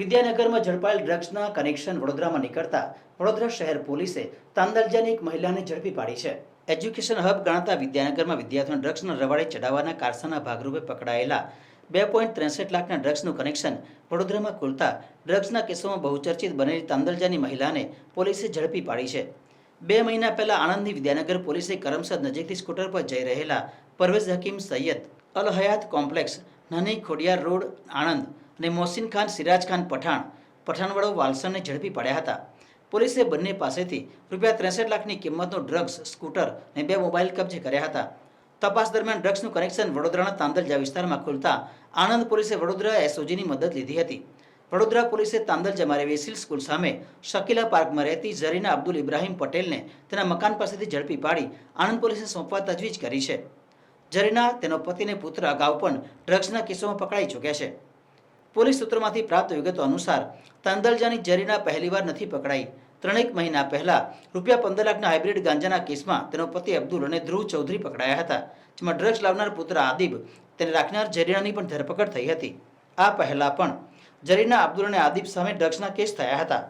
વિદ્યાનગરમાં ઝડપાયેલ ડ્રગ્સના connection વડોદરામાં નીકળતા વડોદરા શહેર પોલીસે તાંદલજાની એક મહિલાને ઝડપી પાડી છે। એજ્યુકેશન હબ ગણાતા વિદ્યાનગરમાં વિદ્યાર્થીઓને ડ્રગ્સના રવાડે ચડાવવાના કારસાના ભાગરૂપે પકડાયેલા 2.63 લાખના ડ્રગ્સનું કનેક્શન વડોદરામાં ખુલતા ડ્રગ્સના કેસોમાં બહુચર્ચિત બનેલી તાંદલજાની મહિલાને પોલીસે ઝડપી પાડી છે। 2 મહિના પહેલા આણંદની વિદ્યાનગર પોલીસે કરમસદ નજીકથી સ્કૂટર પર જઈ રહેલા પરવેઝ હકીમ સૈયદ અલ હયાત કોમ્પ્લેક્સ નાની ખોડિયાર રોડ આણંદ અને મોહસિન ખાન સિરાજ ખાન પઠાણવાડો વાલસણને ઝડપી પાડ્યા હતા। પોલીસે બંને પાસેથી ₹63 લાખની કિંમતનો ડ્રગ્સ સ્કૂટર અને 2 મોબાઈલ કબજે કર્યા હતા। તપાસ દરમિયાન ડ્રગ્સનું કનેક્શન વડોદરાના તાંદલજા વિસ્તારમાં ખુલતા આણંદ પોલીસે વડોદરા એસઓજીની મદદ લીધી હતી। વડોદરા પોલીસે તાંદલજામાં વેસિલ સ્કૂલ સામે શકીલા પાર્કમાં રહેતી ઝરીના અબ્દુલ ઇબ્રાહીમ પટેલને તેના મકાન પાસેથી ઝડપી પાડી આણંદ પોલીસે સોંપવા તજવીજ કરી છે। ઝરીના તેનો પતિને પુત્ર અગાઉ પણ ડ્રગ્સના કેસોમાં પકડાઈ ચૂક્યા છે। પોલીસ સૂત્રોમાંથી પ્રાપ્ત વિગતો અનુસાર તાંદલજાની ઝરીના પહેલીવાર નથી પકડાઈ। 3 મહિના પહેલા ₹15 લાખના હાઇબ્રિડ ગાંજાના કેસમાં તેનો પતિ અબ્દુલ અને ધ્રુવ ચૌધરી પકડાયા હતા, જેમાં ડ્રગ્સ લાવનાર પુત્ર આદિબ તેને રાખનાર ઝરીનાની પણ ધરપકડ થઈ હતી। આ પહેલા પણ ઝરીના અબ્દુલ અને આદિબ સામે ડ્રગ્સના કેસ થયા હતા।